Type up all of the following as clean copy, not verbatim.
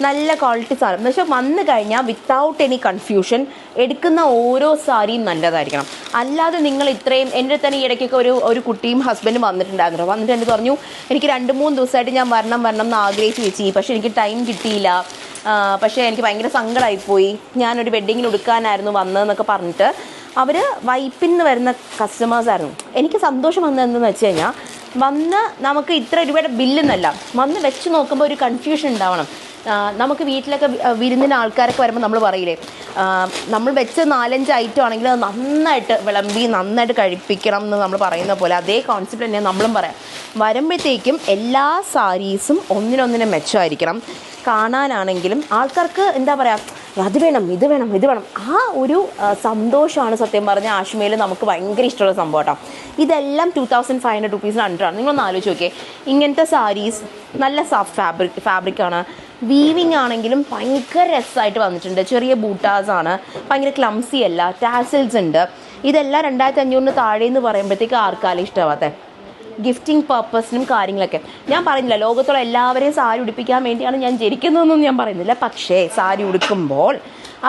നല്ല ക്വാളിറ്റി സാധനം. പക്ഷേ വന്നു കഴിഞ്ഞാൽ വിത്തൗട്ട് എനി കൺഫ്യൂഷൻ എടുക്കുന്ന ഓരോ സാരിയും നല്ലതായിരിക്കണം. അല്ലാതെ നിങ്ങൾ ഇത്രയും എൻ്റെ തന്നെ ഈ ഇടയ്ക്കൊക്കെ ഒരു കുട്ടിയും ഹസ്ബൻഡും വന്നിട്ടുണ്ടായിരുന്നു. വന്നിട്ട് എൻ്റെ പറഞ്ഞു, എനിക്ക് 2-3 ദിവസമായിട്ട് ഞാൻ വരണം എന്ന് ആഗ്രഹിച്ച് വെച്ച്, പക്ഷേ എനിക്ക് ടൈം കിട്ടിയില്ല, പക്ഷേ എനിക്ക് ഭയങ്കര സങ്കടമായിപ്പോയി, ഞാനൊരു വെഡ്ഡിങ്ങിന് എടുക്കാനായിരുന്നു വന്നതെന്നൊക്കെ പറഞ്ഞിട്ട് അവർ വൈപ്പിൽ നിന്ന് വരുന്ന കസ്റ്റമേഴ്സായിരുന്നു. എനിക്ക് സന്തോഷം വന്നതെന്തെന്ന് വെച്ച് കഴിഞ്ഞാൽ, വന്ന് നമുക്ക് ഇത്ര രൂപയുടെ ബില്ലെന്നല്ല, വന്ന് വെച്ച് നോക്കുമ്പോൾ ഒരു കൺഫ്യൂഷൻ ഉണ്ടാവണം. നമുക്ക് വീട്ടിലൊക്കെ വിരുന്നിന് ആൾക്കാരൊക്കെ വരുമ്പോൾ നമ്മൾ പറയില്ലേ, നമ്മൾ വെച്ച് 4-5 ഐറ്റം ആണെങ്കിൽ അത് നന്നായിട്ട് വിളമ്പി നന്നായിട്ട് കഴിപ്പിക്കണം എന്ന് നമ്മൾ പറയുന്ന പോലെ അതേ കോൺസെപ്റ്റ് തന്നെ നമ്മളും പറയാം. വരുമ്പോഴത്തേക്കും എല്ലാ സാരീസും ഒന്നിനൊന്നിനും മെച്ചമായിരിക്കണം. കാണാനാണെങ്കിലും ആൾക്കാർക്ക് എന്താ പറയുക, അത് വേണം ഇത് വേണം ഇത് വേണം, ആ ഒരു സന്തോഷമാണ് സത്യം പറഞ്ഞാൽ ആഷ്മയിൽ നമുക്ക് ഭയങ്കര ഇഷ്ടമുള്ള സംഭവം കേട്ടോ. ഇതെല്ലാം 2500 റുപ്പീസിന് അണ്ടറാണ്. നിങ്ങളൊന്ന് ആലോചിച്ച് നോക്കിയേ, ഇങ്ങനത്തെ സാരീസ് നല്ല സോഫ്റ്റ് ഫാബ്രിക്കാണ്, വീവിങ് ആണെങ്കിലും ഭയങ്കര രസമായിട്ട് വന്നിട്ടുണ്ട്, ചെറിയ ബൂട്ടാസാണ്, ഭയങ്കര ക്ലംസി അല്ല, ടാസിൽസ് ഉണ്ട്. ഇതെല്ലാം 2500 താഴേന്ന് പറയുമ്പോഴത്തേക്ക് ആർക്കാലും ഇഷ്ടമാവാത്തത്. ഗിഫ്റ്റിംഗ് പർപ്പസിനും കാര്യങ്ങളൊക്കെ ഞാൻ പറയുന്നില്ല, ലോകത്തുള്ള എല്ലാവരെയും സാരി ഉടുപ്പിക്കാൻ വേണ്ടിയാണ് ഞാൻ ജനിക്കുന്നതെന്നൊന്നും ഞാൻ പറയുന്നില്ല. പക്ഷേ സാരി ഉടുക്കുമ്പോൾ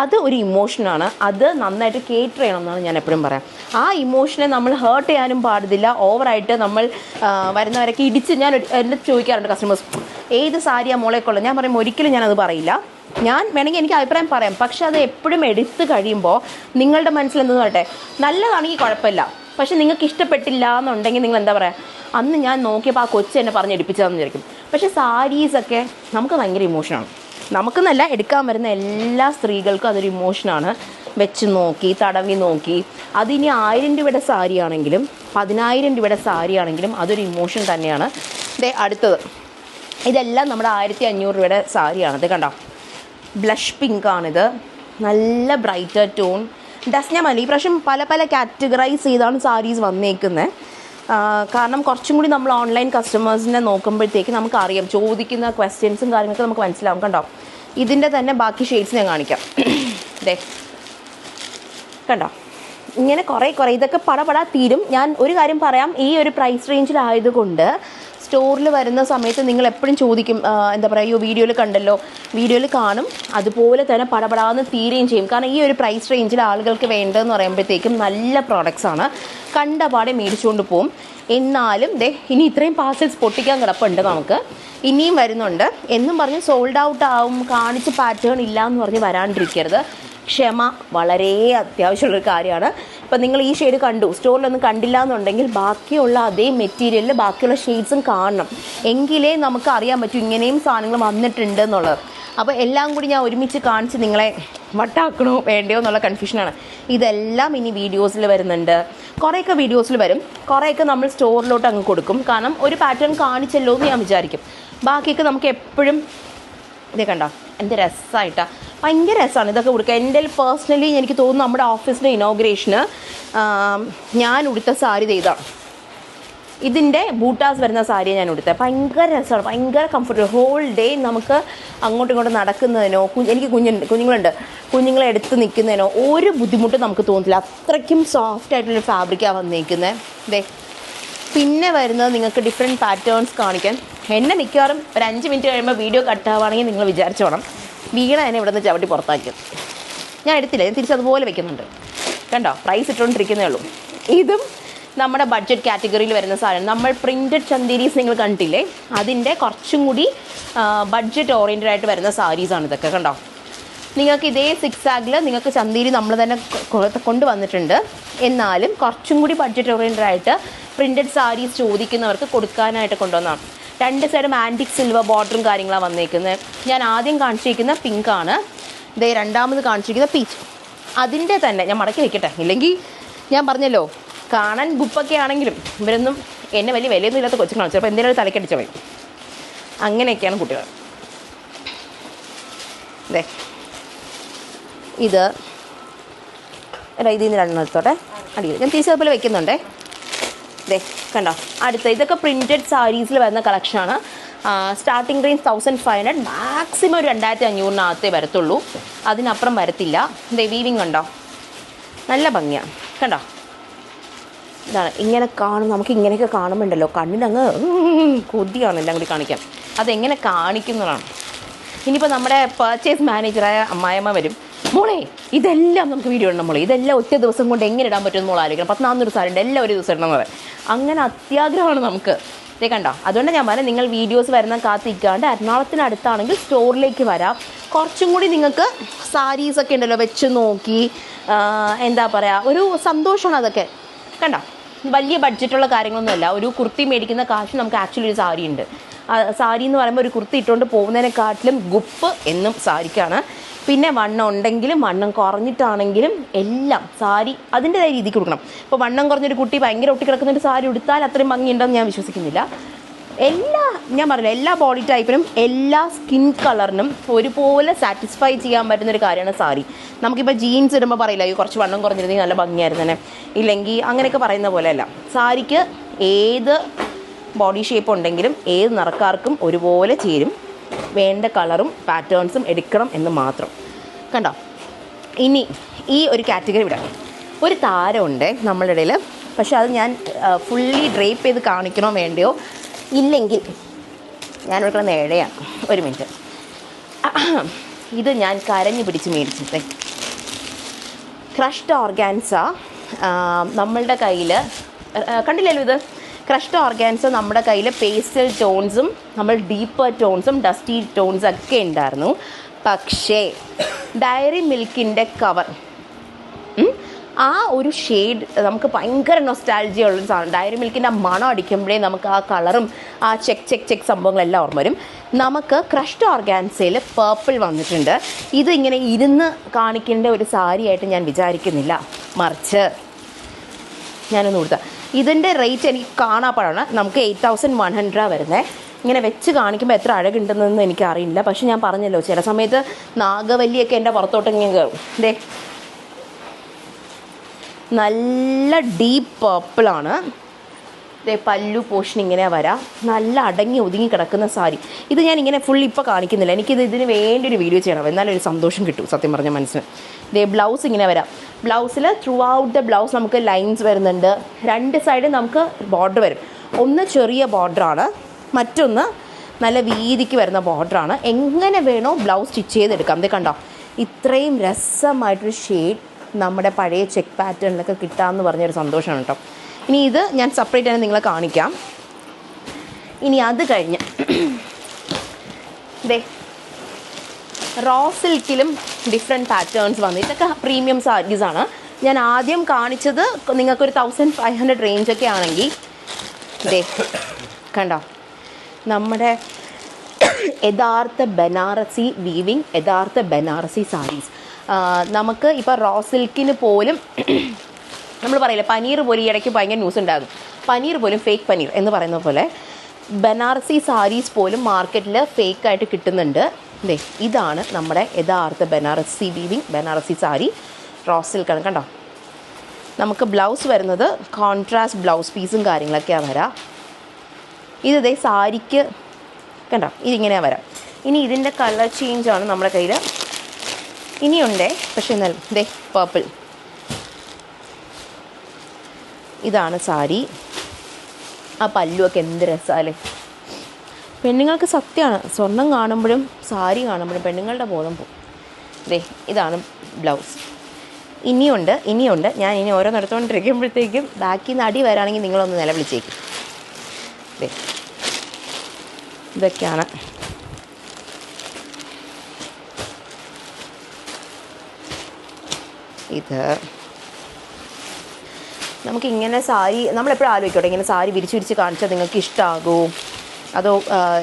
അത് ഒരു ഇമോഷനാണ്, അത് നന്നായിട്ട് കേറ്റർ ചെയ്യണം എന്നാണ് ഞാൻ എപ്പോഴും പറയാം. ആ ഇമോഷനെ നമ്മൾ ഹേർട്ട് ചെയ്യാനും പാടില്ല. ഓവറായിട്ട് നമ്മൾ വരുന്നവരൊക്കെ ഇടിച്ച്, ഞാൻ എന്നെ ചോദിക്കാറുണ്ട് കസ്റ്റമേഴ്സ്, ഏത് സാരിയാണ് മോളേക്കുള്ളത്? ഞാൻ പറയും ഒരിക്കലും ഞാനത് പറയില്ല. ഞാൻ വേണമെങ്കിൽ എനിക്ക് അഭിപ്രായം പറയാം, പക്ഷെ അത് എപ്പോഴും എടുത്ത് കഴിയുമ്പോൾ നിങ്ങളുടെ മനസ്സിൽ എന്തെന്ന് പറയട്ടെ, നല്ലതാണെങ്കിൽ കുഴപ്പമില്ല, പക്ഷെ നിങ്ങൾക്ക് ഇഷ്ടപ്പെട്ടില്ല എന്നുണ്ടെങ്കിൽ നിങ്ങൾ എന്താ പറയുക, അന്ന് ഞാൻ നോക്കിയപ്പോൾ ആ കൊച്ചു എന്നെ പറഞ്ഞ് എടുപ്പിച്ചതെന്ന് വിചാരിക്കും. പക്ഷേ സാരീസൊക്കെ നമുക്ക് ഭയങ്കര ഇമോഷനാണ്. നമുക്കെന്നല്ല, എടുക്കാൻ വരുന്ന എല്ലാ സ്ത്രീകൾക്കും അതൊരു ഇമോഷനാണ്. വെച്ച് നോക്കി തടവി നോക്കി, അതിനി 1000 രൂപയുടെ സാരി ആണെങ്കിലും 10000 രൂപയുടെ സാരി ആണെങ്കിലും അതൊരു ഇമോഷൻ തന്നെയാണ്. അടുത്തത് ഇതെല്ലാം നമ്മുടെ 1500 രൂപയുടെ സാരിയാണ്. ഇത് കണ്ടോ, ബ്ലഷ് പിങ്കാണിത്, നല്ല ബ്രൈറ്റർ ടോൺ. ഞാൻ ഈ പ്രാവശ്യം പല കാറ്റഗറൈസ് ചെയ്താണ് സാരീസ് വന്നേക്കുന്നത്. കാരണം കുറച്ചും കൂടി നമ്മൾ ഓൺലൈൻ കസ്റ്റമേഴ്സിനെ നോക്കുമ്പോഴത്തേക്ക് നമുക്കറിയാം, ചോദിക്കുന്ന ക്വസ്റ്റ്യൻസും കാര്യങ്ങളൊക്കെ നമുക്ക് മനസ്സിലാവും. കണ്ടോ, ഇതിൻ്റെ തന്നെ ബാക്കി ഷെയ്ഡ്സ് ഞാൻ കാണിക്കാം. ദേ കണ്ടോ, ഇങ്ങനെ കുറേ ഇതൊക്കെ പടപടാ തീരും. ഞാൻ ഒരു കാര്യം പറയാം, ഈ ഒരു പ്രൈസ് റേഞ്ചിലായതുകൊണ്ട് സ്റ്റോറിൽ വരുന്ന സമയത്ത് നിങ്ങൾ എപ്പോഴും ചോദിക്കും, എന്താ പറയുക, വീഡിയോയിൽ കണ്ടല്ലോ, വീഡിയോയിൽ കാണും, അതുപോലെ തന്നെ പടപടാന്ന് തീരുകയും ചെയ്യും. കാരണം ഈ ഒരു പ്രൈസ് റേഞ്ചിൽ ആളുകൾക്ക് വേണ്ടതെന്ന് പറയുമ്പോഴത്തേക്കും നല്ല പ്രോഡക്റ്റ്സാണ്, കണ്ടപാടെ മേടിച്ചുകൊണ്ട് പോവും. എന്നാലും ഇനി ഇത്രയും പാർസൽസ് പൊട്ടിക്കാൻ കിടപ്പുണ്ട്, നമുക്ക് ഇനിയും വരുന്നുണ്ട് എന്നും പറഞ്ഞ് സോൾഡ് ഔട്ട് ആവും, കാണിച്ച് പാറ്റേൺ ഇല്ല എന്ന് പറഞ്ഞ് വരാണ്ടിരിക്കരുത്. ക്ഷമ വളരെ അത്യാവശ്യമുള്ളൊരു കാര്യമാണ്. ഇപ്പം നിങ്ങൾ ഈ ഷെയ്ഡ് കണ്ടു, സ്റ്റോറിലൊന്നും കണ്ടില്ല എന്നുണ്ടെങ്കിൽ ബാക്കിയുള്ള അതേ മെറ്റീരിയലിൽ ബാക്കിയുള്ള ഷെയ്ഡ്സും കാണണം, എങ്കിലേ നമുക്ക് അറിയാൻ പറ്റും ഇങ്ങനെയും സാധനങ്ങൾ വന്നിട്ടുണ്ട് എന്നുള്ളത്. അപ്പോൾ എല്ലാം കൂടി ഞാൻ ഒരുമിച്ച് കാണിച്ച് നിങ്ങളെ വട്ടാക്കണോ വേണ്ടയോ എന്നുള്ള കൺഫ്യൂഷനാണ്. ഇതെല്ലാം ഇനി വീഡിയോസിൽ വരുന്നുണ്ട്, കുറേയൊക്കെ വീഡിയോസിൽ വരും, കുറേയൊക്കെ നമ്മൾ സ്റ്റോറിലോട്ട് അങ്ങ് കൊടുക്കും. കാരണം ഒരു പാറ്റേൺ കാണിച്ചല്ലോ എന്ന് ഞാൻ വിചാരിക്കും. ബാക്കിയൊക്കെ നമുക്ക് എപ്പോഴും ഇതേ കണ്ടോ, എന്ത് രസമായിട്ടാണ്, ഭയങ്കര രസമാണ് ഇതൊക്കെ കൊടുക്കുക. എൻ്റെ പേഴ്സണലി എനിക്ക് തോന്നുന്നു നമ്മുടെ ഓഫീസിൻ്റെ ഇനോഗ്രേഷന് ഞാൻ ഉടുത്ത സാരി ഇതാണ്, ഇതിൻ്റെ ബൂട്ടാസ് വരുന്ന സാരിയാണ് ഞാൻ ഉടുത്തത്. ഭയങ്കര രസമാണ്, ഭയങ്കര കംഫർട്ടബിൾ. ഹോൾ ഡേ നമുക്ക് അങ്ങോട്ടും ഇങ്ങോട്ടും നടക്കുന്നതിനോ, എനിക്ക് കുഞ്ഞുങ്ങളുണ്ട്, കുഞ്ഞുങ്ങളെ എടുത്ത് നിൽക്കുന്നതിനോ ഒരു ബുദ്ധിമുട്ടും നമുക്ക് തോന്നില്ല. അത്രയ്ക്കും സോഫ്റ്റ് ആയിട്ടുള്ള ഫാബ്രിക്കാണ് വന്നിരിക്കുന്നത്. പിന്നെ വരുന്നത് നിങ്ങൾക്ക് ഡിഫറെൻറ്റ് പാറ്റേൺസ് കാണിക്കാൻ. എന്നെ മിക്കവാറും ഒരു 5 മിനിറ്റ് കഴിയുമ്പോൾ വീഡിയോ കട്ടാവുകയാണെങ്കിൽ നിങ്ങൾ വിചാരിച്ചോണം വീണ എന്നെ ഇവിടെ നിന്ന് ചവിട്ടി പുറത്താക്കി. ഞാൻ എടുത്തില്ല, ഞാൻ തിരിച്ചതുപോലെ വെക്കുന്നുണ്ട്. കണ്ടോ, പ്രൈസ് ഇട്ടുകൊണ്ടിരിക്കുന്നേ ഉള്ളൂ. ഇതും നമ്മുടെ ബഡ്ജറ്റ് കാറ്റഗറിയിൽ വരുന്ന സാധനം. നമ്മൾ പ്രിൻറ്റഡ് ചന്തേരീസ് നിങ്ങൾ കണ്ടില്ലേ, അതിൻ്റെ കുറച്ചും കൂടി ബഡ്ജറ്റ് ഓറിയൻറ്റഡ് ആയിട്ട് വരുന്ന സാരീസാണ് ഇതൊക്കെ. കണ്ടോ, നിങ്ങൾക്ക് ഇതേ 6 ആഗിൽ നിങ്ങൾക്ക് ചന്തേരി നമ്മൾ തന്നെ കൊണ്ടുവന്നിട്ടുണ്ട്. എന്നാലും കുറച്ചും കൂടി ബഡ്ജറ്റ് ഓറിയൻറ്റഡ് ആയിട്ട് പ്രിൻറ്റഡ് സാരീസ് ചോദിക്കുന്നവർക്ക് കൊടുക്കാനായിട്ട് കൊണ്ടുവന്നതാണ്. 2 സൈഡും ആൻറ്റിക് സിൽവർ ബോർഡറും കാര്യങ്ങളാണ് വന്നേക്കുന്നത്. ഞാൻ ആദ്യം കാണിച്ചിരിക്കുന്ന പിങ്കാണ്, രണ്ടാമത് കാണിച്ചിരിക്കുന്ന പീച്ച്. അതിൻ്റെ തന്നെ ഞാൻ മടക്കി വെക്കട്ടെ, ഇല്ലെങ്കിൽ ഞാൻ പറഞ്ഞല്ലോ കാണാൻ ഗുപ്പൊക്കെ ആണെങ്കിലും ഇവരൊന്നും എന്നെ വലിയ വിലയൊന്നും ഇല്ലാത്ത കൊച്ചുങ്ങളാണ്, ചിലപ്പോൾ എന്തെങ്കിലും തലക്കടിച്ച പോയി. അങ്ങനെയൊക്കെയാണ് കുട്ടികൾ. ഇത് ഇതിൽ നിന്ന് 2 എടുത്തോട്ടെ, അടിയിൽ ഞാൻ തിരിച്ചതുപോലെ വെക്കുന്നുണ്ടേ. കണ്ടോ, അടുത്ത ഇതൊക്കെ പ്രിൻറ്റഡ് സാരീസിൽ വരുന്ന കളക്ഷനാണ്. സ്റ്റാർട്ടിംഗ് റേഞ്ച് 1500, മാക്സിമം ഒരു 2500 വരത്തുള്ളൂ, അതിനപ്പുറം വരത്തില്ല. വീവിങ് കണ്ടോ, നല്ല ഭംഗിയാണ്. കണ്ടോ, ഇതാണ് ഇങ്ങനെ കാണും. നമുക്ക് ഇങ്ങനെയൊക്കെ കാണുമ്പോണ്ടല്ലോ കണ്ണിനങ്ങ് കൊതിയാണ് എല്ലാം കൂടി കാണിക്കാൻ. അതെങ്ങനെ കാണിക്കുന്നതാണ്. ഇനിയിപ്പോൾ നമ്മുടെ പർച്ചേസ് മാനേജറായ അമ്മായിയമ്മ വരും, മോളെ ഇതെല്ലാം നമുക്ക് വീഡിയോ ഇടണം മോളെ, ഇതെല്ലാം ഒറ്റ ദിവസം കൊണ്ട് എങ്ങനെ ഇടാൻ പറ്റുമെന്ന് മോൾ ആലോചിക്കണം, 14 സാരി ഉണ്ട്, എല്ലാം ഒരു ദിവസം ഇടണം എന്ന് പറയും. അങ്ങനെ അത്യാഗ്രഹമാണ് നമുക്ക്. ഇതേ കണ്ടോ, അതുകൊണ്ട് ഞാൻ പറയാം നിങ്ങൾ വീഡിയോസ് വരുന്ന കാത്തിരിക്കാണ്ട് എറണാകുളത്തിനടുത്താണെങ്കിൽ സ്റ്റോറിലേക്ക് വരാം. കുറച്ചും കൂടി നിങ്ങൾക്ക് സാരീസൊക്കെ ഉണ്ടല്ലോ വെച്ച് നോക്കി എന്താ പറയുക, ഒരു സന്തോഷമാണ് അതൊക്കെ. കണ്ടോ, വലിയ ബഡ്ജറ്റുള്ള കാര്യങ്ങളൊന്നുമല്ല. ഒരു കുർത്തി മേടിക്കുന്ന കാശ് നമുക്ക് ആക്ച്വലി ഒരു സാരി ഉണ്ട്. സാരി എന്ന് പറയുമ്പോൾ ഒരു കുർത്തി ഇട്ടുകൊണ്ട് പോകുന്നതിനെക്കാട്ടിലും ഗുപ്പ് എന്നും സാരിക്കാണ്. പിന്നെ വണ്ണം ഉണ്ടെങ്കിലും വണ്ണം കുറഞ്ഞിട്ടാണെങ്കിലും എല്ലാം സാരി അതിൻ്റെതായ രീതിക്ക് കൊടുക്കണം. ഇപ്പോൾ വണ്ണം കുറഞ്ഞൊരു കുട്ടി ഭയങ്കര ഒട്ടിക്കിടക്കുന്നൊരു സാരി ഉടുത്താൽ അത്രയും ഭംഗിയുണ്ടെന്ന് ഞാൻ വിശ്വസിക്കുന്നില്ല. ഞാൻ പറഞ്ഞില്ല, എല്ലാ ബോഡി ടൈപ്പിനും എല്ലാ സ്കിൻ കളറിനും ഒരുപോലെ സാറ്റിസ്ഫൈ ചെയ്യാൻ പറ്റുന്നൊരു കാര്യമാണ് സാരി. നമുക്കിപ്പോൾ ജീൻസ് ഇടുമ്പോൾ പറയില്ല ഈ കുറച്ച് വണ്ണം കുറഞ്ഞിരുന്നെങ്കിൽ നല്ല ഭംഗിയായിരുന്നു തന്നെ, ഇല്ലെങ്കിൽ അങ്ങനെയൊക്കെ പറയുന്ന പോലെയല്ല. സാരിക്ക് ഏത് ബോഡി ഷേപ്പ് ഉണ്ടെങ്കിലും ഏത് നിറക്കാർക്കും ഒരുപോലെ ചേരും. വേണ്ട കളറും പാറ്റേൺസും എടുക്കണം എന്ന് മാത്രം. കണ്ടോ, ഇനി ഈ ഒരു കാറ്റഗറി വിടാം. ഒരു താരമുണ്ട് നമ്മളുടെ ഇടയിൽ, പക്ഷെ അത് ഞാൻ ഫുള്ളി ഡ്രേപ്പ് ചെയ്ത് കാണിക്കണോ വേണ്ടയോ, ഇല്ലെങ്കിൽ ഞാൻ എടുക്കുന്ന ഇഴയാണ്. ഒരു മിനിറ്റ്, ഇത് ഞാൻ കരഞ്ഞു പിടിച്ച് മേടിച്ചിട്ടേ. ക്രഷ്ഡ് ഓർഗാൻസ നമ്മളുടെ കയ്യിൽ കണ്ടില്ലല്ലോ. ഇത് ക്രഷ്ഡ് ഓർഗാൻസ നമ്മുടെ കയ്യിൽ പേസ്റ്റൽ ടോൺസും നമ്മൾ ഡീപ്പർ ടോൺസും ഡസ്റ്റി ടോൺസും ഒക്കെ ഉണ്ടായിരുന്നു. പക്ഷേ ഡയറി മിൽക്കിൻ്റെ കവർ, ആ ഒരു ഷെയ്ഡ് നമുക്ക് ഭയങ്കര നൊസ്റ്റാൾജിയ ഉള്ളൊരു സാധനം. ഡയറി മിൽക്കിൻ്റെ മണം അടിക്കുമ്പോഴേ നമുക്ക് ആ കളറും ആ ചെക്ക് സംഭവങ്ങളെല്ലാം ഓർമ്മ വരും. നമുക്ക് ക്രഷ്ഡ് ഓർഗാൻസയിൽ പേർപ്പിൾ വന്നിട്ടുണ്ട്. ഇത് ഇങ്ങനെ ഇരുന്ന് കാണിക്കേണ്ട ഒരു സാരിയായിട്ട് ഞാൻ വിചാരിക്കുന്നില്ല, മറിച്ച് ഞാനൊന്ന് കൊടുത്താൽ ഇതിൻ്റെ റേറ്റ് എനിക്ക് കാണാപ്പാടാണ്. നമുക്ക് 8100 വരുന്നത്. ഇങ്ങനെ വെച്ച് കാണിക്കുമ്പോൾ എത്ര അഴകുണ്ടെന്നൊന്നും എനിക്കറിയില്ല. പക്ഷെ ഞാൻ പറഞ്ഞല്ലോ, ചില സമയത്ത് നാഗവല്ലിയൊക്കെ എൻ്റെ പുറത്തോട്ട് ഇങ്ങനെ കയറും. ദേ നല്ല ഡീപ്പ് പേർപ്പിളാണ്. ദേ പല്ലു പോർഷൻ ഇങ്ങനെ വരാം. നല്ല അടങ്ങി ഒതുങ്ങി കിടക്കുന്ന സാരി. ഇത് ഞാൻ ഇങ്ങനെ ഫുൾ ഇപ്പോൾ കാണിക്കുന്നില്ല, ഇതിന് വേണ്ടി ഒരു വീഡിയോ ചെയ്യണം, എന്നാലും ഒരു സന്തോഷം കിട്ടും സത്യം പറഞ്ഞ മനസ്സിന്. ദേ ബ്ലൗസ് ഇങ്ങനെ വരാം. ബ്ലൗസിൽ ത്രൂ ഔട്ട് ദ ബ്ലൗസ് നമുക്ക് ലൈൻസ് വരുന്നുണ്ട്. 2 സൈഡും നമുക്ക് ബോർഡർ വരും. ഒന്ന് ചെറിയ ബോർഡറാണ്, മറ്റൊന്ന് നല്ല വീതിക്ക് വരുന്ന ബോർഡറാണ്. എങ്ങനെ വേണോ ബ്ലൗസ് സ്റ്റിച്ച് ചെയ്തെടുക്കാം. ഇത് കണ്ടോ, ഇത്രയും രസമായിട്ടൊരു ഷെയ്ഡ് നമ്മുടെ പഴയ ചെക്ക് പാറ്റേണിലൊക്കെ കിട്ടാമെന്ന് പറഞ്ഞൊരു സന്തോഷമാണ് കേട്ടോ. ഇനി ഇത് ഞാൻ സെപ്പറേറ്റ് തന്നെ നിങ്ങളെ കാണിക്കാം. ഇനി അത് കഴിഞ്ഞ് ദേ റോ സിൽക്കിലും ഡിഫറെൻറ്റ് പാറ്റേൺസ് വന്നു. ഇതൊക്കെ പ്രീമിയം സാരീസാണ്. ഞാൻ ആദ്യം കാണിച്ചത് നിങ്ങൾക്കൊരു 1500 റേഞ്ചൊക്കെ ആണെങ്കിൽ ദേ കണ്ടോ, നമ്മുടെ യഥാർത്ഥ ബനാറസി വീവിങ്, യഥാർത്ഥ ബനാറസി സാരീസ്. നമുക്ക് ഇപ്പോൾ റോ സിൽക്കിന് പോലും നമ്മൾ പറയില്ല, പനീർ പോലും ഈ ഇടയ്ക്ക് ഭയങ്കര ന്യൂസ് ഉണ്ടാകും, പനീർ പോലും ഫേക്ക് പനീർ എന്ന് പറയുന്ന പോലെ ബനാറസി സാരീസ് പോലും മാർക്കറ്റിൽ ഫേക്കായിട്ട് കിട്ടുന്നുണ്ട്. ദേ ഇതാണ് നമ്മുടെ യഥാർത്ഥ ബനാറസി വീവിങ് ബനാറസി സാരി, റോ സിൽക്കാണ്. കണ്ടോ, നമുക്ക് ബ്ലൗസ് വരുന്നത് കോൺട്രാസ്റ്റ് ബ്ലൗസ് പീസും കാര്യങ്ങളൊക്കെയാണ് വരാം. ഇത് ദേ സാരിക്ക് കണ്ടോ, ഇതിങ്ങനെയാണ് വരാം. ഇനി ഇതിൻ്റെ കളർ ചേഞ്ചാണ് നമ്മുടെ കയ്യിൽ ഇനിയുണ്ടേ. പക്ഷേ എന്നാലും ദേ പർപ്പിൾ, ഇതാണ് സാരി. ആ പല്ലുമൊക്കെ എന്ത് രസമല്ലേ. പെണ്ണുങ്ങൾക്ക് സത്യമാണ്, സ്വർണം കാണുമ്പോഴും സാരി കാണുമ്പോഴും പെണ്ണുങ്ങളുടെ ബോധം പോകും. ദേ ഇതാണ് ബ്ലൗസ്. ഇനിയുണ്ട്. ഞാൻ ഇനി ഓരോന്നെടുത്തുകൊണ്ടിരിക്കുമ്പോഴത്തേക്കും ബാക്കി നിന്ന് അടി വരാണെങ്കിൽ നിങ്ങളൊന്ന് നിലവിളിച്ചേക്കും. ദേ ഇതൊക്കെയാണ്. ഇത് നമുക്കിങ്ങനെ സാരി നമ്മളെപ്പോഴും ആലോചിക്കട്ടെ, ഇങ്ങനെ സാരി വിരിച്ച് കാണിച്ചാൽ നിങ്ങൾക്ക് ഇഷ്ടമാകുമോ, അതോ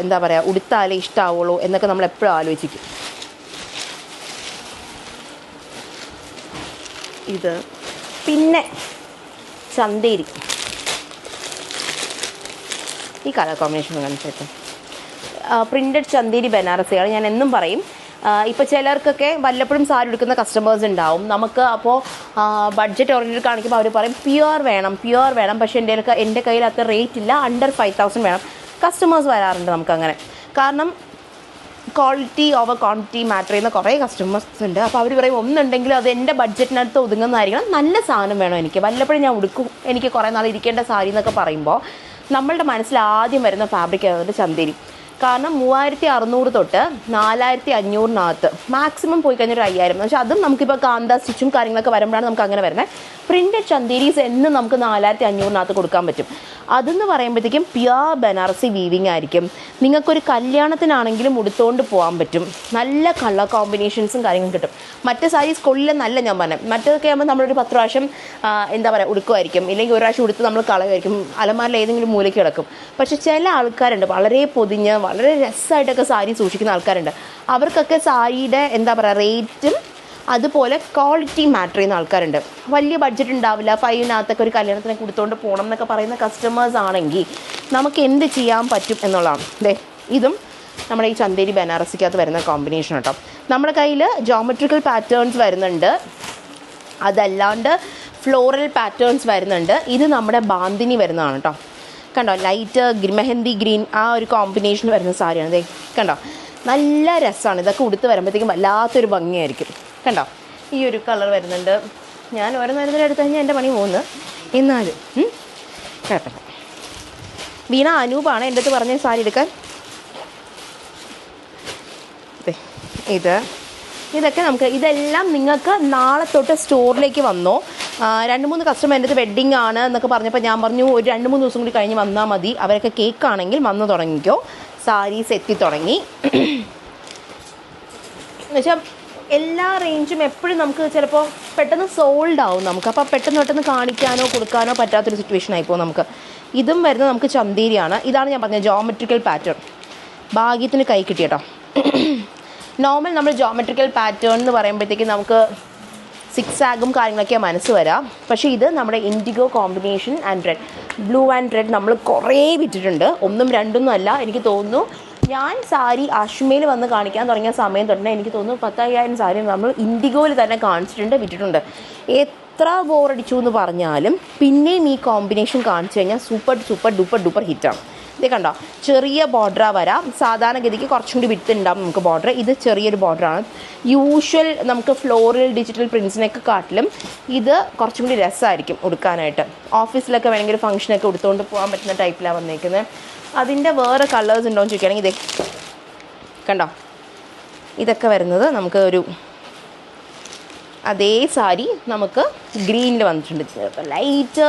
എന്താ പറയുക ഉടുത്താലേ ഇഷ്ടമാവുള്ളൂ എന്നൊക്കെ നമ്മളെപ്പോഴും ആലോചിക്കും. ഇത് പിന്നെ ചന്തേരി, ഈ കളർ കോമ്പിനേഷൻ കാണിച്ചിട്ട് പ്രിൻറ്റഡ് ചന്തേരി ബനാറസിയാണ്. ഞാൻ എന്നും പറയും, ഇപ്പോൾ ചിലർക്കൊക്കെ വല്ലപ്പോഴും സാരി എടുക്കുന്ന കസ്റ്റമേഴ്സ് ഉണ്ടാവും. നമുക്ക് അപ്പോൾ ബഡ്ജറ്റ് ഓറിയൻറ്റഡ് കാണിക്കുമ്പോൾ അവർ പറയും പ്യുവർ വേണം, പക്ഷേ എൻ്റെ കയ്യിൽ അത്ര റേറ്റ് ഇല്ല, അണ്ടർ 5000 വേണം. കസ്റ്റമേഴ്സ് വരാറുണ്ട് നമുക്കങ്ങനെ. കാരണം ക്വാളിറ്റി ഓവർ ക്വാണ്ടിറ്റി മാറ്റർ ചെയ്യുന്ന കുറേ കസ്റ്റമേഴ്സ് ഉണ്ട്. അപ്പോൾ അവർ പറയും ഒന്നുണ്ടെങ്കിൽ അത് എൻ്റെ ബഡ്ജറ്റിനടുത്ത് ഒതുങ്ങുന്നതായിരിക്കണം, നല്ല സാധനം വേണം എനിക്ക്, വല്ലപ്പോഴും ഞാൻ ഉടുക്കും, എനിക്ക് കുറേ നാൾ ഇരിക്കേണ്ട സാരി എന്നൊക്കെ പറയുമ്പോൾ നമ്മളുടെ മനസ്സിൽ ആദ്യം വരുന്ന ഫാബ്രിക് ആയതുകൊണ്ട് ചന്തേരി. കാരണം 3600 തൊട്ട് 4500 മാക്സിമം പോയി കഴിഞ്ഞാൽ 5000. പക്ഷേ അതും നമുക്കിപ്പോൾ കാന്ത സ്റ്റിച്ചും കാര്യങ്ങളൊക്കെ വരുമ്പോഴാണ് നമുക്ക് അങ്ങനെ വരുന്നത്. പ്രിൻറ്റഡ് ചന്തേരീസ് എന്നും നമുക്ക് 4500 കൊടുക്കാൻ പറ്റും. അതെന്ന് പറയുമ്പോഴത്തേക്കും പ്യുവർ ബനാറസി വീവിങ് ആയിരിക്കും. നിങ്ങൾക്കൊരു കല്യാണത്തിനാണെങ്കിലും ഉടുത്തുകൊണ്ട് പോകാൻ പറ്റും. നല്ല കളർ കോമ്പിനേഷൻസും കാര്യങ്ങളും കിട്ടും. മറ്റേ സാരീസ് കൊള്ളില്ലെന്നല്ല ഞാൻ പറഞ്ഞത്. മറ്റേതൊക്കെ ആകുമ്പോൾ നമ്മളൊരു 10 പ്രാവശ്യം എന്താ പറയുക ഉടുക്കുമായിരിക്കും, ഇല്ലെങ്കിൽ ഒരു പ്രാവശ്യം ഉടുത്ത് നമ്മൾ കളയുമായിരിക്കും, അലമാരിൽ ഏതെങ്കിലും മൂലയ്ക്ക് കിടക്കും. പക്ഷേ ചില ആൾക്കാരുണ്ട് വളരെ പൊതിഞ്ഞ് വളരെ രസമായിട്ടൊക്കെ സാരി സൂക്ഷിക്കുന്ന ആൾക്കാരുണ്ട്. അവർക്കൊക്കെ സാരിയുടെ എന്താ പറയുക റേറ്റും അതുപോലെ ക്വാളിറ്റി മാറ്റർ ചെയ്യുന്ന ആൾക്കാരുണ്ട്. വലിയ ബഡ്ജറ്റ് ഉണ്ടാവില്ല, 5-നകത്തൊക്കെ ഒരു കല്യാണത്തിന് കൊടുത്തുകൊണ്ട് പോകണം എന്നൊക്കെ പറയുന്ന കസ്റ്റമേഴ്സ് ആണെങ്കിൽ നമുക്ക് എന്ത് ചെയ്യാൻ പറ്റും എന്നുള്ളതാണ്. ഇതും നമ്മുടെ ഈ ചന്തേരി ബനാറസിക്കകത്ത് വരുന്ന കോമ്പിനേഷൻ കേട്ടോ. നമ്മുടെ കയ്യിൽ ജോമെട്രിക്കൽ പാറ്റേൺസ് വരുന്നുണ്ട്, അതല്ലാണ്ട് ഫ്ലോറൽ പാറ്റേൺസ് വരുന്നുണ്ട്. ഇത് നമ്മുടെ ബാന്തിനി വരുന്നതാണ് കേട്ടോ. കണ്ടോ, ലൈറ്റ് മെഹന്തി ഗ്രീൻ ആ ഒരു കോമ്പിനേഷൻ വരുന്ന സാരിയാണ്. കണ്ടോ, നല്ല രസമാണ്. ഇതൊക്കെ ഉടുത്ത് വരുമ്പോഴത്തേക്കും വല്ലാത്തൊരു ഭംഗിയായിരിക്കും. കണ്ടോ, ഈ ഒരു കളർ വരുന്നുണ്ട്. ഞാൻ ഓരോ നേരത്തിൽ എടുത്തു കഴിഞ്ഞാൽ എൻ്റെ പണി പോകുന്നു. എന്നാലും കേട്ടോ, വീണ അനൂപാണ് എൻ്റെ അടുത്ത് പറഞ്ഞ സാരി എടുക്കാൻ. ഇതൊക്കെ നമുക്ക് ഇതെല്ലാം നിങ്ങൾക്ക് നാളെ തൊട്ട് സ്റ്റോറിലേക്ക് വന്നോ. 2-3 കസ്റ്റമർ എൻ്റെ അടുത്ത് വെഡ്ഡിങ് ആണ് എന്നൊക്കെ പറഞ്ഞപ്പോൾ ഞാൻ പറഞ്ഞു ഒരു 2-3 ദിവസം കൂടി കഴിഞ്ഞ് വന്നാൽ മതി. അവരൊക്കെ കേക്കാണെങ്കിൽ വന്ന് തുടങ്ങിക്കോ. സാരീസ് എത്തി തുടങ്ങി എന്നുവെച്ചാൽ എല്ലാ റേഞ്ചും എപ്പോഴും നമുക്ക് ചിലപ്പോൾ പെട്ടെന്ന് സോൾഡ് ആവും നമുക്ക്. അപ്പോൾ പെട്ടെന്ന് കാണിക്കാനോ കൊടുക്കാനോ പറ്റാത്തൊരു സിറ്റുവേഷൻ ആയിപ്പോൾ നമുക്ക്. ഇതും വരുന്നത് നമുക്ക് ചന്തേരിയാണ്. ഇതാണ് ഞാൻ പറഞ്ഞത് ജോമെട്രിക്കൽ പാറ്റേൺ. ഭാഗ്യത്തിന് കൈ കിട്ടിയട്ടോ. നോർമൽ നമ്മൾ ജോമെട്രിക്കൽ പാറ്റേൺ എന്ന് പറയുമ്പോഴത്തേക്കും നമുക്ക് 6 ആഗും കാര്യങ്ങളൊക്കെ മനസ്സ് വരാം. പക്ഷേ ഇത് നമ്മുടെ IndiGo combination and red, blue and red നമ്മൾ കുറേ വിറ്റിട്ടുണ്ട്. 1-2 അല്ല. എനിക്ക് തോന്നുന്നു ഞാൻ സാരി അഷ്മയിൽ വന്ന് കാണിക്കാൻ തുടങ്ങിയ സമയം തൊട്ട് എനിക്ക് തോന്നുന്നു 10,000 സാരി നമ്മൾ ഇൻഡിഗോയിൽ തന്നെ കാണിച്ചിട്ടുണ്ട്, വിറ്റിട്ടുണ്ട്. എത്ര ബോറടിച്ചു എന്ന് പറഞ്ഞാലും പിന്നെയും ഈ കോമ്പിനേഷൻ കാണിച്ചു കഴിഞ്ഞാൽ സൂപ്പർ ഡൂപ്പർ ഹിറ്റാണ്. ഇത് കണ്ടോ, ചെറിയ ബോർഡറാണ് വരാം. സാധാരണഗതിക്ക് കുറച്ചും കൂടി വിട്ട് ഉണ്ടാവും നമുക്ക് ബോർഡർ. ഇത് ചെറിയൊരു ബോർഡറാണ്. യൂഷ്വൽ നമുക്ക് ഫ്ലോറൽ ഡിജിറ്റൽ പ്രിൻസിനൊക്കെ കാട്ടിലും ഇത് കുറച്ചും കൂടി രസമായിരിക്കും ഉടുക്കാനായിട്ട്. ഓഫീസിലൊക്കെ വേണമെങ്കിൽ ഫംഗ്ഷനൊക്കെ ഉടുത്തുകൊണ്ട് പോകാൻ പറ്റുന്ന ടൈപ്പിലാണ് വന്നേക്കുന്നത്. അതിൻ്റെ വേറെ കളേഴ്സ് ഉണ്ടോ എന്ന് ചോദിക്കുകയാണെങ്കിൽ ഇതേ കണ്ടോ, ഇതൊക്കെ വരുന്നത് നമുക്ക് ഒരു അതേ സാരി നമുക്ക് ഗ്രീനിൽ വന്നിട്ടുണ്ട്. ലൈറ്റ്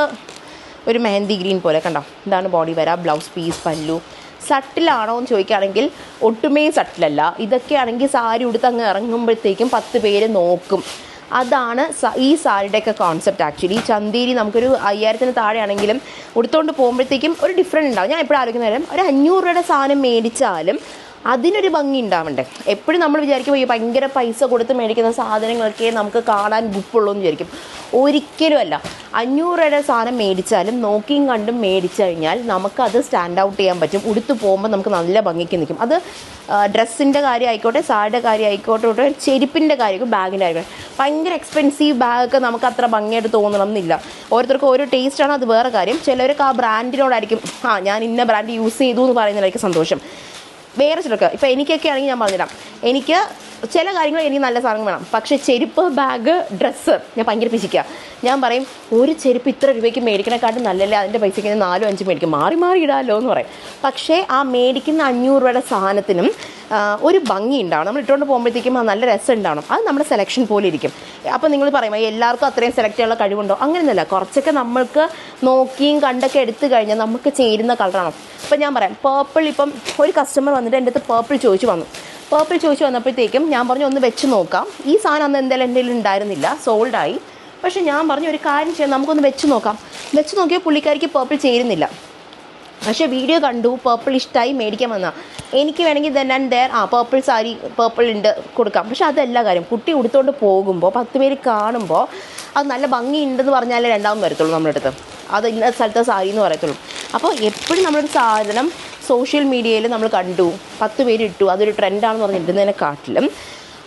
ഒരു മെഹന്തി ഗ്രീൻ പോലെ. കണ്ടോ, ഇതാണ് ബോഡി വരാം. ബ്ലൗസ് പീസ്, പല്ലു. സട്ടിലാണോ എന്ന് ചോദിക്കുകയാണെങ്കിൽ ഒട്ടുമേ സട്ടിലല്ല. ഇതൊക്കെയാണെങ്കിൽ സാരി ഉടുത്ത് അങ്ങ് ഇറങ്ങുമ്പോഴത്തേക്കും 10 പേര് നോക്കും. അതാണ് ഈ സാരിയുടെയൊക്കെ കോൺസെപ്റ്റ്. ആക്ച്വലി ചന്തേരി നമുക്കൊരു 5000-ന് താഴെയാണെങ്കിലും ഉടുത്തുകൊണ്ട് പോകുമ്പോഴത്തേക്കും ഒരു ഡിഫറൻറ്റ് ഉണ്ടാവും. ഞാൻ എപ്പോഴും ആലോചിക്കുന്ന നേരം ഒരു 500 രൂപയുടെ സാധനം മേടിച്ചാലും അതിനൊരു ഭംഗി ഉണ്ടാവണ്ടേ. എപ്പോഴും നമ്മൾ വിചാരിക്കുമ്പോൾ ഈ ഭയങ്കര പൈസ കൊടുത്ത് മേടിക്കുന്ന സാധനങ്ങളൊക്കെ നമുക്ക് കാണാൻ ഗുപ്പുള്ളൂ എന്ന് വിചാരിക്കും. ഒരിക്കലും അല്ല. 500 രൂപയുടെ സാധനം മേടിച്ചാലും നോക്കിയും കണ്ടും മേടിച്ചു കഴിഞ്ഞാൽ നമുക്കത് സ്റ്റാൻഡ് ഔട്ട് ചെയ്യാൻ പറ്റും. ഉടുത്ത് പോകുമ്പോൾ നമുക്ക് നല്ല ഭംഗിക്ക് നിൽക്കും. അത് ഡ്രസ്സിൻ്റെ കാര്യം ആയിക്കോട്ടെ, സാരിയുടെ കാര്യം ആയിക്കോട്ടെ, ചെരുപ്പിൻ്റെ കാര്യം, ബാഗിൻ്റെ ആയിക്കോട്ടെ. ഭയങ്കര എക്സ്പെൻസീവ് ബാഗൊക്കെ നമുക്ക് അത്ര ഭംഗിയായിട്ട് തോന്നണം എന്നില്ല. ഓരോരുത്തർക്കും ഓരോ ടേസ്റ്റാണ്, അത് വേറെ കാര്യം. ചിലവർക്ക് ആ ബ്രാൻഡിനോടായിരിക്കും ഞാൻ ഇന്ന ബ്രാൻഡ് യൂസ് ചെയ്തു എന്ന് പറയുന്നതിലായിരിക്കും സന്തോഷം. വേറെ ചിലർക്ക് ഇപ്പോൾ എനിക്കൊക്കെ ആണെങ്കിൽ ഞാൻ പറഞ്ഞുതരാം, എനിക്ക് ചില കാര്യങ്ങൾ എനിക്ക് നല്ല സാധനം വേണം. പക്ഷേ ചെരുപ്പ്, ബാഗ്, ഡ്രസ്സ് ഞാൻ ഭയങ്കര പിശിക്കുക. ഞാൻ പറയും ഒരു ചെരുപ്പ് ഇത്ര രൂപയ്ക്ക് മേടിക്കണേക്കാട്ടും നല്ലല്ലേ അതിൻ്റെ പൈസയ്ക്ക് 4-5 മേടിക്കും, മാറി ഇടാമല്ലോ എന്ന് പറയും. പക്ഷേ ആ മേടിക്കുന്ന 500 രൂപയുടെ സാധനത്തിനും ഒരു ഭംഗി ഉണ്ടാവണം. നമ്മൾ ഇട്ടുകൊണ്ട് പോകുമ്പോഴത്തേക്കും ആ നല്ല രസം ഉണ്ടാവണം. അത് നമ്മുടെ സെലക്ഷൻ പോലെ ഇരിക്കും. അപ്പോൾ നിങ്ങൾ പറയും എല്ലാവർക്കും അത്രയും സെലക്ട് ചെയ്യാനുള്ള കഴിവുണ്ടോ? അങ്ങനെയൊന്നുമല്ല. കുറച്ചൊക്കെ നമ്മൾക്ക് നോക്കിയും കണ്ടൊക്കെ എടുത്തു കഴിഞ്ഞാൽ നമുക്ക് ചേരുന്ന കളറാണ്. ഇപ്പം ഞാൻ പറയാം, പേർപ്പിൾ. ഇപ്പം ഒരു കസ്റ്റമർ വന്നിട്ട് എൻ്റെ അടുത്ത് പേർപ്പിൾ ചോദിച്ചു വന്നപ്പോഴത്തേക്കും ഞാൻ പറഞ്ഞു ഒന്ന് വെച്ച് നോക്കാം. ഈ സാധനം അന്ന് എന്തായാലും എൻ്റെ കയ്യിൽ ഉണ്ടായിരുന്നില്ല, സോൾഡായി. പക്ഷേ ഞാൻ പറഞ്ഞു ഒരു കാര്യം ചെയ്യാം, നമുക്കൊന്ന് വെച്ച് നോക്കാം. വെച്ച് നോക്കിയാൽ പുള്ളിക്കാരിക്ക് പേർപ്പിൾ ചേരുന്നില്ല. പക്ഷേ വീഡിയോ കണ്ടു, പേർപ്പിൾ ഇഷ്ടമായി, മേടിക്കാൻ വന്നാൽ എനിക്ക് വേണമെങ്കിൽ പേർപ്പിൾ സാരി പേർപ്പിൾ ഉണ്ട് കൊടുക്കാം. പക്ഷെ അതല്ല കാര്യം. കുട്ടി ഉടുത്തോണ്ട് പോകുമ്പോൾ 10 പേര് കാണുമ്പോൾ അത് നല്ല ഭംഗി ഉണ്ടെന്ന് പറഞ്ഞാലേ രണ്ടാമത് വരത്തുള്ളൂ നമ്മുടെ അടുത്ത്. അത് ഇന്ന സ്ഥലത്തെ സാരി എന്ന് പറയത്തുള്ളൂ. അപ്പോൾ എപ്പോഴും നമ്മളൊരു സാധനം സോഷ്യൽ മീഡിയയിൽ നമ്മൾ കണ്ടു, 10 പേര് ഇട്ടു, അതൊരു ട്രെൻഡാണെന്ന് പറഞ്ഞ് ഇടുന്നതിനെക്കാട്ടിലും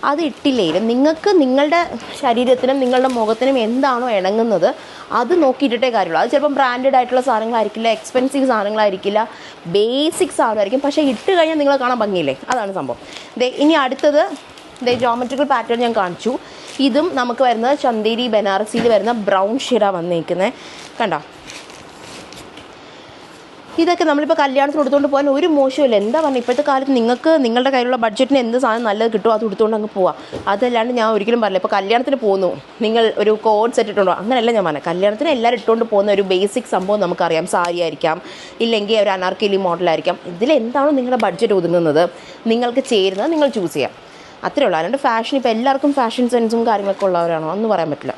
അത് ഇട്ടില്ലെങ്കിലും നിങ്ങൾക്ക് നിങ്ങളുടെ ശരീരത്തിനും നിങ്ങളുടെ മുഖത്തിനും എന്താണോ ഇണങ്ങുന്നത് അത് നോക്കിയിട്ടേ കാര്യമുള്ളൂ. അത് ചിലപ്പം ബ്രാൻഡഡ് ആയിട്ടുള്ള സാധനങ്ങളായിരിക്കില്ല, എക്സ്പെൻസീവ് സാധനങ്ങളായിരിക്കില്ല, ബേസിക് സാധനമായിരിക്കും. പക്ഷേ ഇട്ട് കഴിഞ്ഞാൽ നിങ്ങളെ കാണാൻ ഭംഗിയില്ലേ? അതാണ് സംഭവം. ഇനി അടുത്തത് ജോമെട്രിക്കൽ പാറ്റേൺ ഞാൻ കാണിച്ചു. ഇതും നമുക്ക് വരുന്നത് ചന്തേരി ബനാറസിയിൽ വരുന്ന ബ്രൗൺ ഷെയ്ഡാണ് വന്നേക്കുന്നത്. കണ്ടോ, ഇതൊക്കെ നമ്മളിപ്പോൾ കല്യാണത്തിന് എടുത്തുകൊണ്ട് പോകാൻ ഒരു മോശമില്ല. എന്താ പറഞ്ഞാൽ ഇപ്പോഴത്തെ കാലത്ത് നിങ്ങൾക്ക് നിങ്ങളുടെ കയ്യിലുള്ള ബഡ്ജറ്റിന് എന്ത് സാധനം നല്ലത് കിട്ടുമോ അത് എടുത്തുകൊണ്ട് അങ്ങ് പോവാം. അതല്ലാണ്ട് ഞാൻ ഒരിക്കലും പറയില്ല ഇപ്പോൾ കല്യാണത്തിന് പോകുന്നു നിങ്ങൾ ഒരു കോഡ് സെറ്റ് ഇട്ടുണ്ടോ, അങ്ങനെയല്ല ഞാൻ പറഞ്ഞത്. കല്യാണത്തിന് എല്ലാവരും ഇട്ടുകൊണ്ട് പോകുന്ന ഒരു ബേസിക് സംഭവം നമുക്കറിയാം. സാരി ആയിരിക്കാം, ഇല്ലെങ്കിൽ ഒരു അനാർക്കലി മോഡലായിരിക്കാം. ഇതിലെന്താണോ നിങ്ങളുടെ ബഡ്ജറ്റ് ഒതുങ്ങുന്നത്, നിങ്ങൾക്ക് ചേരുന്നത് നിങ്ങൾ ചൂസ് ചെയ്യാം. അത്രേ ഉള്ളൂ. അല്ലാണ്ട് ഫാഷൻ ഇപ്പോൾ എല്ലാവർക്കും ഫാഷൻ സെൻസും കാര്യങ്ങളൊക്കെ ഉള്ളവരാണോ ഒന്നും പറയാൻ പറ്റില്ല.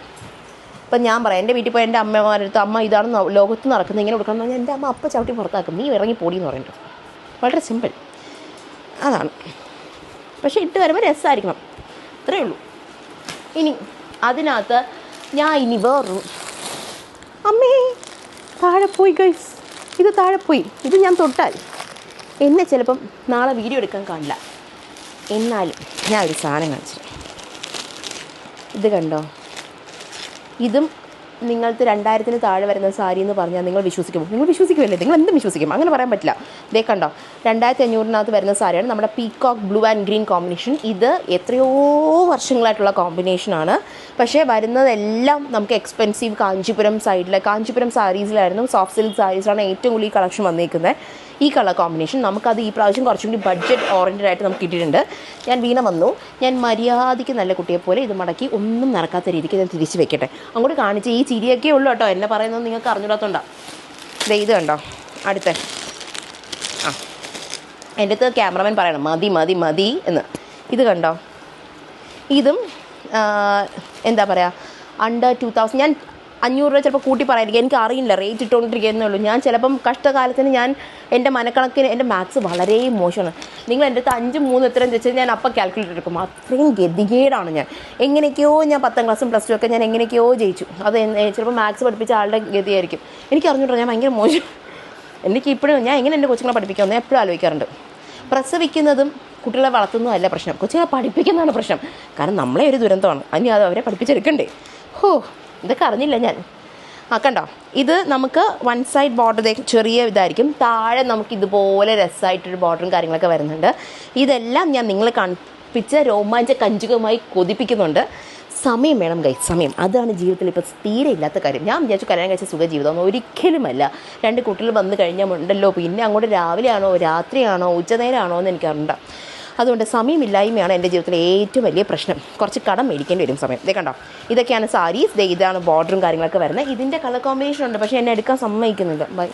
ഇപ്പം ഞാൻ പറയാം, എൻ്റെ വീട്ടിൽ പോയി എൻ്റെ അമ്മമാരടുത്ത് അമ്മ ഇതാണ് ലോകത്ത് നടക്കുന്നത്, ഇങ്ങനെ കൊടുക്കണം എന്ന് പറഞ്ഞാൽ എൻ്റെ അമ്മ അപ്പം ചവിട്ടി പുറത്താക്കും, നീ ഇറങ്ങി പൊടി എന്ന് പറയുന്നത്. വളരെ സിമ്പിൾ അതാണ്. പക്ഷേ ഇട്ട് വരുമ്പോൾ രസമായിരിക്കണം, അത്രയേ ഉള്ളൂ. ഇനി അതിനകത്ത് ഞാൻ ഇനി വേറൊരു അമ്മേ താഴെ പോയി ഗൈസ്, ഇത് താഴെ പോയി. ഇത് ഞാൻ തൊട്ടാൽ എന്നെ ചിലപ്പം നാളെ വീഡിയോ എടുക്കാൻ കാണില്ല. എന്നാലും ഞാൻ ഒരു സാധനം കാണിച്ചു. ഇത് കണ്ടോ, ഇതും നിങ്ങൾക്ക് 2000-ന് താഴെ വരുന്ന സാരി എന്ന് പറഞ്ഞാൽ നിങ്ങൾ വിശ്വസിക്കുമോ? നിങ്ങൾ വിശ്വസിക്കുമല്ലേ? നിങ്ങൾ എന്തും വിശ്വസിക്കും, അങ്ങനെ പറയാൻ പറ്റില്ല. ഇതേ കണ്ടോ, 2500-നകത്ത് വരുന്ന സാരിയാണ് നമ്മുടെ peacock blue and green combination. ഇത് എത്രയോ വർഷങ്ങളായിട്ടുള്ള കോമ്പിനേഷനാണ്. പക്ഷേ വരുന്നതെല്ലാം നമുക്ക് എക്സ്പെൻസീവ് കാഞ്ചീപുരം സൈഡിലെ കാഞ്ചീപുരം സാരീസിലായിരുന്നു. സോഫ്റ്റ് സിൽക്ക് സാരീസിലാണ് ഏറ്റവും കൂടുതൽ ഈ കളക്ഷൻ വന്നിരിക്കുന്നത്. ഈ കളർ കോമ്പിനേഷൻ നമുക്കത് ഈ പ്രാവശ്യം കുറച്ചും കൂടി ബഡ്ജറ്റ് ഓറിയൻറ്റഡ് ആയിട്ട് നമുക്ക് കിട്ടിയിട്ടുണ്ട്. ഞാൻ വീണ വന്നു, ഞാൻ മര്യാദയ്ക്ക് നല്ല കുട്ടിയെപ്പോലെ ഇത് മടക്കി ഒന്നും നടക്കാത്ത രീതിക്ക് ഞാൻ തിരിച്ച് വെക്കട്ടെ. അങ്ങോട്ട് കാണിച്ച് ഈ ചിരിയൊക്കെ ഉള്ളൂ കേട്ടോ, എന്നെ പറയുന്നത് നിങ്ങൾക്ക് അറിഞ്ഞിടാത്തോണ്ടാണ്. ഇത് കണ്ടോ അടുത്ത എൻ്റെ അടുത്ത് ക്യാമറമാൻ പറയണം മതി മതി മതി എന്ന്. ഇത് കണ്ടോ, ഇതും എന്താ പറയുക അണ്ടർ 2000. ഞാൻ 500 രൂപ ചിലപ്പോൾ കൂട്ടി പറയായിരിക്കും, എനിക്ക് അറിയില്ല, റേറ്റ് ഇട്ടുകൊണ്ടിരിക്കുന്നേ ഉള്ളൂ. ഞാൻ ചിലപ്പം കഷ്ടകാലത്തിന് ഞാൻ എൻ്റെ മനക്കണക്കിന് എൻ്റെ മാത്സ് വളരെ മോശമാണ്. നിങ്ങൾ എൻ്റെ അടുത്ത് 5, 3 എത്രയെന്ന് വെച്ചാൽ ഞാൻ അപ്പം കാൽക്കുലേറ്റ് എടുക്കും. അത്രയും ഗതികേടാണ് ഞാൻ. എങ്ങനെയൊക്കെയോ ഞാൻ 10ാം ക്ലാസ്സും +2 ഒക്കെ ഞാൻ എങ്ങനെയൊക്കെയോ ജയിച്ചു. അത് ചിലപ്പോൾ മാത്സ് പഠിപ്പിച്ച ആളുടെ ഗതിയായിരിക്കും. എനിക്ക് അറിഞ്ഞിട്ടോ ഞാൻ ഭയങ്കര മോശം. എനിക്ക് ഇപ്പോഴും ഞാൻ എങ്ങനെ എൻ്റെ കൊച്ചുങ്ങളെ പഠിപ്പിക്കാമെന്ന് എപ്പോഴും ആലോചിക്കാറുണ്ട്. പ്രസവിക്കുന്നതും കുട്ടികളെ വളർത്തുന്നതല്ല പ്രശ്നം, കൊച്ചുങ്ങളെ പഠിപ്പിക്കുന്നതാണ് പ്രശ്നം. കാരണം നമ്മളെ ഒരു ദുരന്തമാണ്, അതിന് അത് അവരെ പഠിപ്പിച്ചെടുക്കണ്ടേ. ഇതൊക്കെ അറിഞ്ഞില്ല ഞാൻ. കണ്ടോ, ഇത് നമുക്ക് 1 സൈഡ് ബോർഡർ ചെറിയ ഇതായിരിക്കും, താഴെ നമുക്ക് ഇതുപോലെ രസമായിട്ടൊരു ബോർഡറും കാര്യങ്ങളൊക്കെ വരുന്നുണ്ട്. ഇതെല്ലാം ഞാൻ നിങ്ങളെ കാണിപ്പിച്ച് രോമാഞ്ച കഞ്ചുകമായി കൊതിപ്പിക്കുന്നുണ്ട്. സമയം വേണം ഗൈസ്, സമയം. അതാണ് ജീവിതത്തിൽ ഇപ്പോൾ തീരെ ഇല്ലാത്ത കാര്യം. ഞാൻ വിചാരിച്ചു കല്യാണം കഴിച്ച സുഖ ജീവിതമൊന്നും ഒരിക്കലുമല്ല. 2 കുട്ടികൾ വന്നു കഴിഞ്ഞാൽ ഉണ്ടല്ലോ, പിന്നെ അങ്ങോട്ട് രാവിലെയാണോ രാത്രിയാണോ ഉച്ചനേരമാണോ എന്ന് എനിക്കറിയണ്ട. അതുകൊണ്ട് സമയമില്ലായ്മയാണ് എൻ്റെ ജീവിതത്തിലെ ഏറ്റവും വലിയ പ്രശ്നം. കുറച്ച് കടം മേടിക്കേണ്ടി വരും സമയം. ഇതേ കണ്ടോ, ഇതൊക്കെയാണ് സാരീസ്. ഇതാണ് ബോർഡറും കാര്യങ്ങളൊക്കെ വരുന്നത്. ഇതിൻ്റെ കളർ കോമ്പിനേഷൻ ഉണ്ട്, പക്ഷേ എന്നെ എടുക്കാൻ സമ്മതിക്കുന്നില്ല. ബൈ.